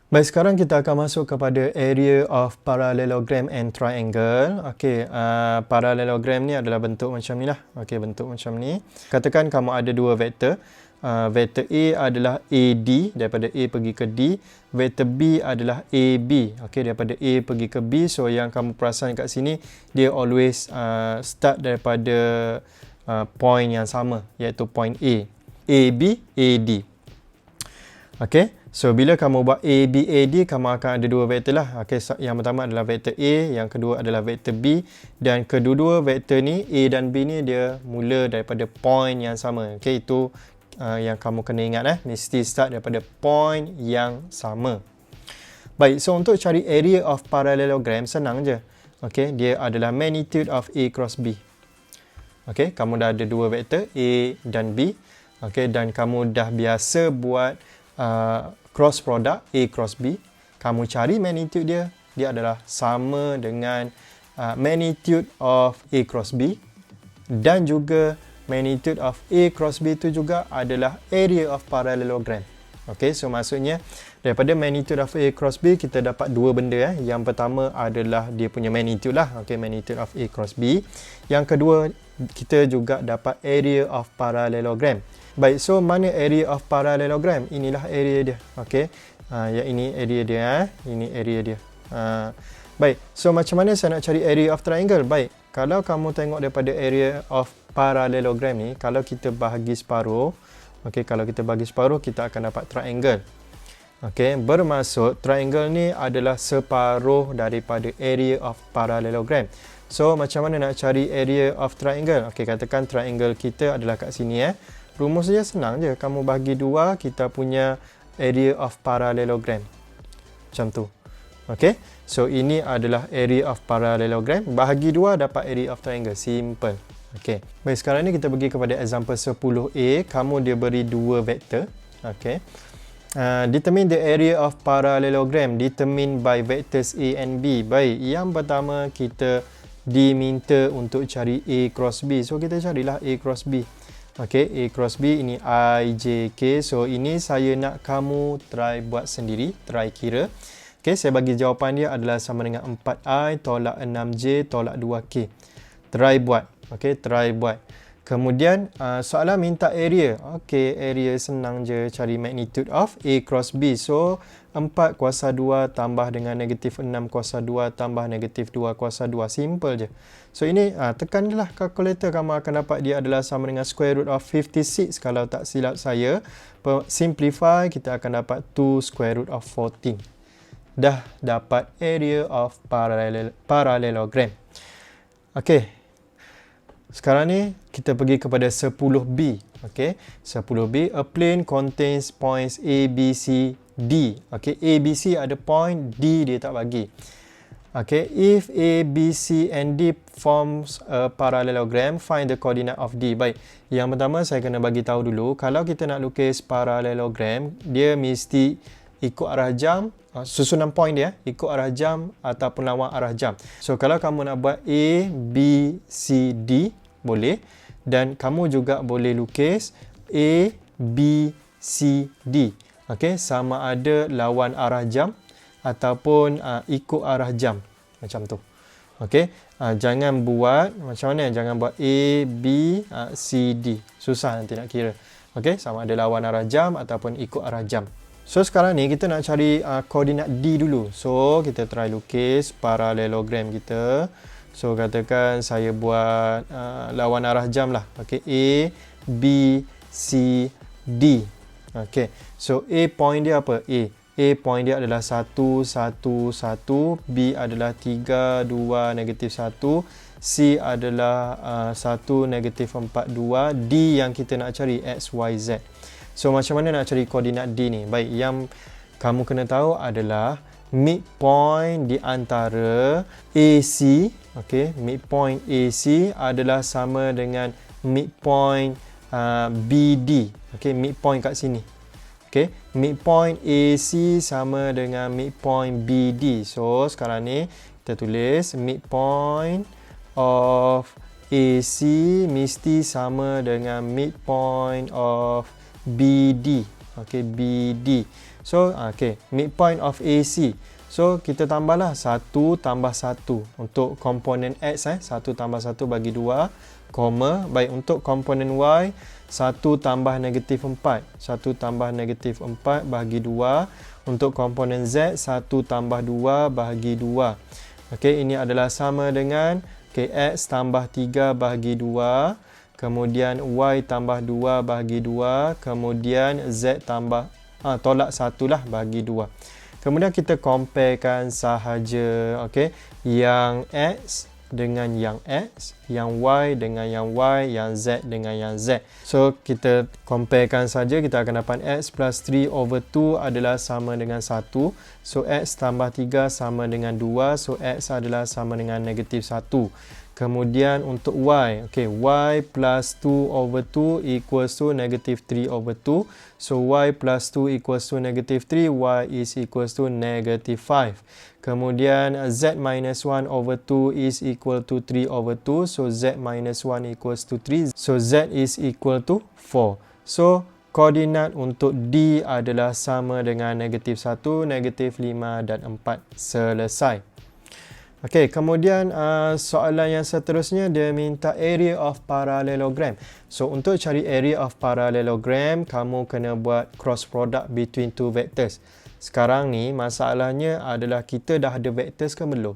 Baik, sekarang kita akan masuk kepada area of parallelogram and triangle. Okey, parallelogram ni adalah bentuk macam ni lah. Okey, bentuk macam ni. Katakan kamu ada dua vektor. Vektor A adalah AD, daripada A pergi ke D. Vektor B adalah AB, okey, daripada A pergi ke B. So, yang kamu perasan kat sini, dia always start daripada point yang sama, iaitu point A. AB, AD. Okey, so bila kamu buat A, B, A, D, kamu akan ada dua vektor lah. Okey, yang pertama adalah vektor A, yang kedua adalah vektor B. Dan kedua-dua vektor ni, A dan B ni dia mula daripada point yang sama. Okey, itu yang kamu kena ingat mesti start daripada point yang sama. Baik, so untuk cari area of parallelogram senang je. Okey, dia adalah magnitude of A cross B. Okey, kamu dah ada dua vektor A dan B. Okey, dan kamu dah biasa buat cross product A cross B. Kamu cari magnitude dia, dia adalah sama dengan magnitude of A cross B, dan juga magnitude of A cross B itu juga adalah area of parallelogram. Okey, so maksudnya daripada magnitude of A cross B kita dapat dua benda. Yang pertama adalah dia punya magnitude lah. Okey, magnitude of A cross B. Yang kedua, kita juga dapat area of parallelogram. Baik, so mana area of parallelogram? Inilah area dia. Okey. Yang ini area dia, ini area dia. Baik, so macam mana saya nak cari area of triangle? Baik, kalau kamu tengok daripada area of parallelogram ni, kalau kita bahagi separuh, okey, kalau kita bagi separuh, kita akan dapat triangle. Okey, bermaksud triangle ni adalah separuh daripada area of parallelogram. So, macam mana nak cari area of triangle? Okey, katakan triangle kita adalah kat sini Rumus dia senang je. Kamu bagi dua, kita punya area of parallelogram. Macam tu. Okey. So, ini adalah area of parallelogram. Bahagi dua, dapat area of triangle. Simple. Okey. Baik, sekarang ni kita pergi kepada example 10A. Kamu dia beri dua vektor. Okey. Determine the area of parallelogram determined by vectors A and B. Baik, yang pertama kita diminta untuk cari A cross B. So, kita carilah A cross B. Okey, A cross B ini I, J, K. So, ini saya nak kamu try buat sendiri, try kira. Okey, saya bagi jawapan dia adalah sama dengan 4I tolak 6J tolak 2K. Try buat. Okey, try buat. Kemudian, soalan minta area. Okey, area senang je, cari magnitude of A cross B. So, 4 kuasa 2 tambah dengan negatif 6 kuasa 2 tambah negatif 2 kuasa 2. Simple je. So, ini tekanlah kalkulator, kamu akan dapat dia adalah sama dengan square root of 56 kalau tak silap saya. Simplify, kita akan dapat 2 square root of 14. Dah dapat area of parallelogram. Okey. Sekarang ni kita pergi kepada 10B. Okey, 10B, a plane contains points A, B, C, D. Okey, A, B, C ada point, D dia tak bagi. Okey, if A, B, C and D forms a parallelogram, find the coordinate of D. Baik, yang pertama saya kena bagi tahu dulu, kalau kita nak lukis parallelogram, dia mesti ikut arah jam, susunan point dia ikut arah jam ataupun lawan arah jam. So, kalau kamu nak buat A, B, C, D, boleh. Dan kamu juga boleh lukis A, B, C, D. Okey, sama ada lawan arah jam ataupun ikut arah jam. Macam tu. Okey, jangan buat macam mana? Jangan buat A, B, C, D. Susah nanti nak kira. Okey, sama ada lawan arah jam ataupun ikut arah jam. So, sekarang ni kita nak cari koordinat D dulu. So, kita try lukis parallelogram kita. So, katakan saya buat lawan arah jam lah. Okey, A, B, C, D. Okey, so A point dia apa? A point dia adalah 1, 1, 1. B adalah 3, 2, negatif 1. C adalah 1, negatif 4, 2. D yang kita nak cari, X, Y, Z. So, macam mana nak cari koordinat D ni? Baik, yang kamu kena tahu adalah midpoint di antara AC. Okey, midpoint AC adalah sama dengan midpoint BD. Okey, midpoint kat sini. Okey, midpoint AC sama dengan midpoint BD. So, sekarang ni kita tulis midpoint of AC mesti sama dengan midpoint of BD. Okey, BD. So, okay, midpoint of AC. So, kita tambahlah 1 tambah 1 untuk komponen X. 1 tambah 1 bagi 2, koma. Baik, untuk komponen Y, 1 tambah negatif 4. 1 tambah negatif 4 bagi 2. Untuk komponen Z, 1 tambah 2 bagi 2. Okay, ini adalah sama dengan X tambah 3 bagi 2. Kemudian Y tambah 2 bagi 2. Kemudian Z tambah, tolak 1 lah bagi 2. Kemudian kita comparekan sahaja, okay, yang X dengan yang X, yang Y dengan yang Y, yang Z dengan yang Z. So, kita comparekan saja, kita akan dapat X plus 3 over 2 adalah sama dengan 1. So, X tambah 3 sama dengan 2. So, X adalah sama dengan negatif 1. Kemudian untuk Y, okay, Y plus 2 over 2 equals to negative 3 over 2. So, Y plus 2 equals to negative 3, Y is equals to negative 5. Kemudian, Z minus 1 over 2 is equal to 3 over 2. So, Z minus 1 equals to 3. So, Z is equal to 4. So, koordinat untuk D adalah sama dengan negatif 1, negatif 5 dan 4. Selesai. Okey, kemudian soalan yang seterusnya dia minta area of parallelogram. So, untuk cari area of parallelogram, kamu kena buat cross product between two vectors. Sekarang ni masalahnya adalah kita dah ada vectors ke belum?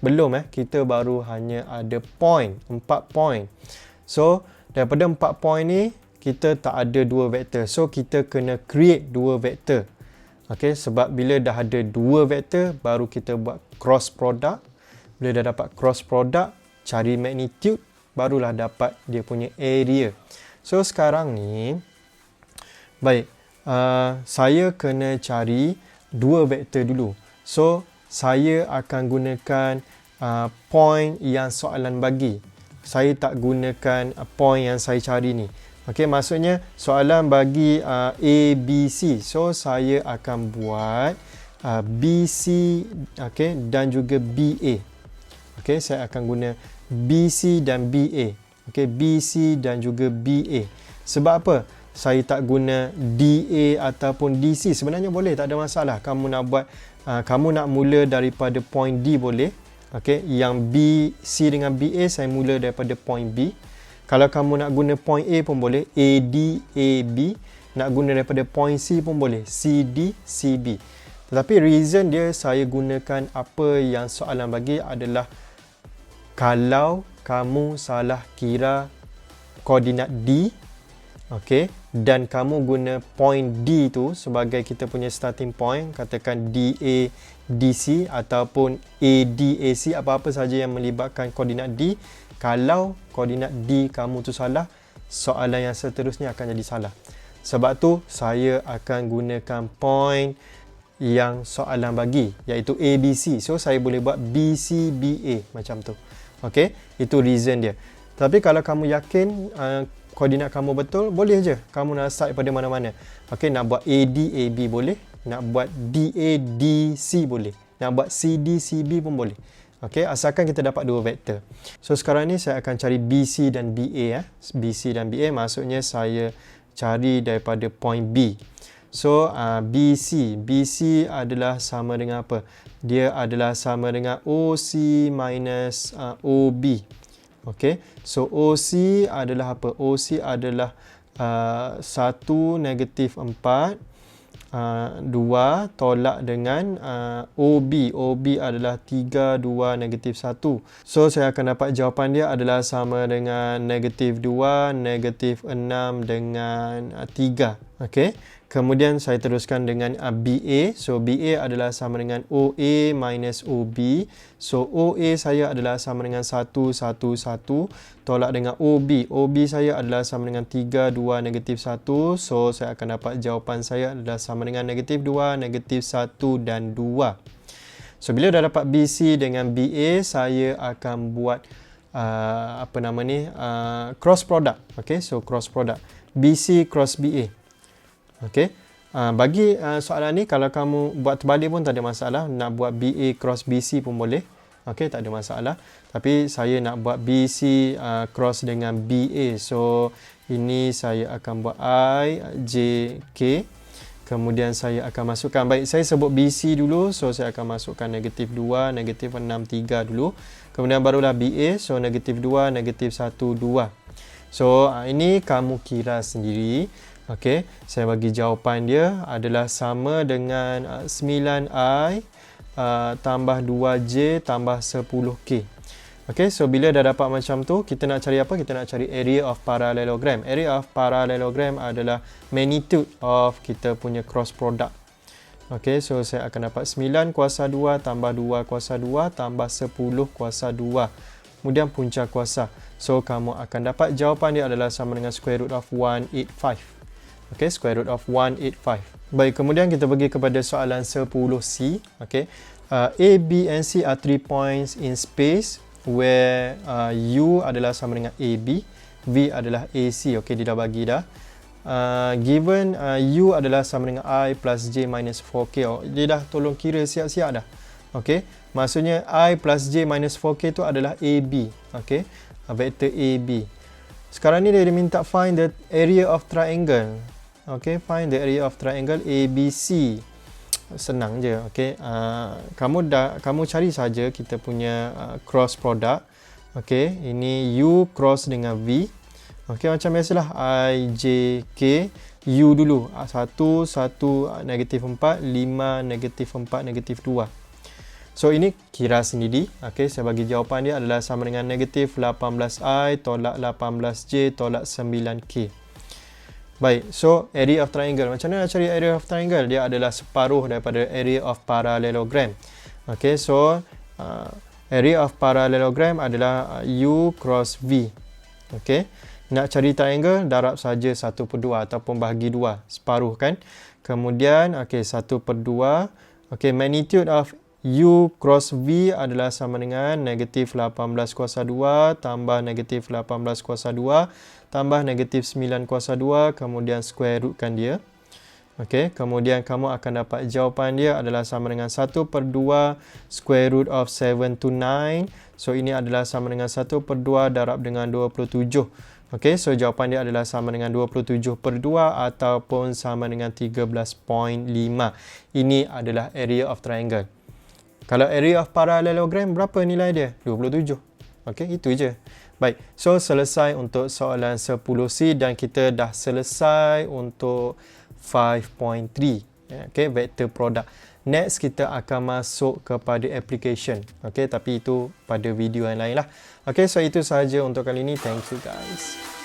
Belum kita baru hanya ada point, 4 point. So, daripada 4 point ni kita tak ada 2 vektor. So, kita kena create 2 vektor. Okey, sebab bila dah ada 2 vektor baru kita buat cross product. Bila dah dapat cross product, cari magnitude, barulah dapat dia punya area. So, sekarang ni, baik, saya kena cari 2 vektor dulu. So, saya akan gunakan point yang soalan bagi. Saya tak gunakan point yang saya cari ni. Okey, maksudnya soalan bagi A, B, C. So, saya akan buat BC, okay, dan juga BA. Okey, saya akan guna BC dan BA. Okey, BC dan juga BA. Sebab apa? Saya tak guna DA ataupun DC. Sebenarnya boleh, tak ada masalah. Kamu nak buat, kamu nak mula daripada point D boleh. Okey, yang BC dengan BA saya mula daripada point B. Kalau kamu nak guna point A pun boleh, AD, AB. Nak guna daripada point C pun boleh, CD, CB. Tetapi reason dia saya gunakan apa yang soalan bagi adalah kalau kamu salah kira koordinat D, okay, dan kamu guna point D tu sebagai kita punya starting point, katakan DA, DC ataupun ADAC, apa-apa saja yang melibatkan koordinat D, kalau koordinat D kamu tu salah, soalan yang seterusnya akan jadi salah. Sebab tu saya akan gunakan point yang soalan bagi, iaitu ABC. So, saya boleh buat BCBA macam tu. Okey, itu reason dia. Tapi kalau kamu yakin koordinat kamu betul, boleh je. Kamu nak start pada mana-mana. Okey, nak buat ADAB boleh. Nak buat DADC boleh. Nak buat CDCB pun boleh. Okey, asalkan kita dapat 2 vektor. So, sekarang ni saya akan cari BC dan BA. BC dan BA maksudnya saya cari daripada point B. So, BC adalah sama dengan apa? Dia adalah sama dengan OC minus OB. Okay. So, OC adalah apa? OC adalah 1 negatif 4. 2 tolak dengan OB. OB adalah 3, 2, negatif 1. So, saya akan dapat jawapan dia adalah sama dengan negatif 2, negatif 6 dengan 3. Okay. Kemudian saya teruskan dengan BA. So, BA adalah sama dengan OA minus OB. So, OA saya adalah sama dengan 1, 1, 1. Tolak dengan OB. OB saya adalah sama dengan 3, 2, negatif 1. So, saya akan dapat jawapan saya adalah sama dengan negatif 2, negatif 1 dan 2. So, bila dah dapat BC dengan BA, saya akan buat cross product. Okay, so cross product. BC cross BA. Okey. Bagi soalan ni kalau kamu buat terbalik pun tak ada masalah. Nak buat BA cross BC pun boleh. Okey, tak ada masalah. Tapi saya nak buat BC cross dengan BA. So, ini saya akan buat I, J, K. Kemudian saya akan masukkan, baik, saya sebut BC dulu. So, saya akan masukkan negatif 2, negatif 6, 3 dulu. Kemudian barulah BA. So, negatif 2, negatif 1, 2. So, ini kamu kira sendiri. Okey, saya bagi jawapan dia adalah sama dengan 9I tambah 2J tambah 10K. Okey, so bila dah dapat macam tu, kita nak cari apa? Kita nak cari area of parallelogram. Area of parallelogram adalah magnitude of kita punya cross product. Okey, so saya akan dapat 9 kuasa 2 tambah 2 kuasa 2 tambah 10 kuasa 2. Kemudian punca kuasa. So, kamu akan dapat jawapan dia adalah sama dengan square root of 185. Okey, square root of 185. Baik, kemudian kita pergi kepada soalan 10C. Okey, A, B and C are 3 points in space where U adalah sama dengan AB, V adalah AC. Okey, dia dah bagi dah. Given U adalah sama dengan I plus J minus 4K. Oh, dia dah tolong kira siap-siap dah. Okey, maksudnya I plus J minus 4K tu adalah AB. Okey, vektor AB. Sekarang ni dia minta find the area of triangle. Okey, find the area of triangle ABC. Senang je. Okey, kamu cari saja kita punya cross product. Okey, ini U cross dengan V. Okey, macam biasalah I, J, K, U dulu. 1, 1, negatif 4, 5, negatif 4, negatif 2. So, ini kira sendiri. Okey, saya bagi jawapan dia adalah sama dengan negatif 18I tolak 18J tolak 9K. Baik, so area of triangle. Macam mana nak cari area of triangle? Dia adalah separuh daripada area of parallelogram. Okey, so area of parallelogram adalah U cross V. Okey, nak cari triangle, darab saja 1/2 ataupun bahagi 2, separuh kan. Kemudian, okey, 1/2. Okey, magnitude of U cross V adalah sama dengan negatif 18 kuasa 2 tambah negatif 18 kuasa 2 tambah negatif 9 kuasa 2, kemudian square rootkan dia. Okey, kemudian kamu akan dapat jawapan dia adalah sama dengan 1/2 square root of 7 to 9. So, ini adalah sama dengan 1/2 darab dengan 27. Okey, so jawapan dia adalah sama dengan 27/2 ataupun sama dengan 13.5. Ini adalah area of triangle. Kalau area of parallelogram, berapa nilai dia? 27. Okey, itu je. Baik, so selesai untuk soalan 10C dan kita dah selesai untuk 5.3. Okey, vector product. Next, kita akan masuk kepada application. Okey, tapi itu pada video yang lain lah. Okey, so itu sahaja untuk kali ini. Thank you guys.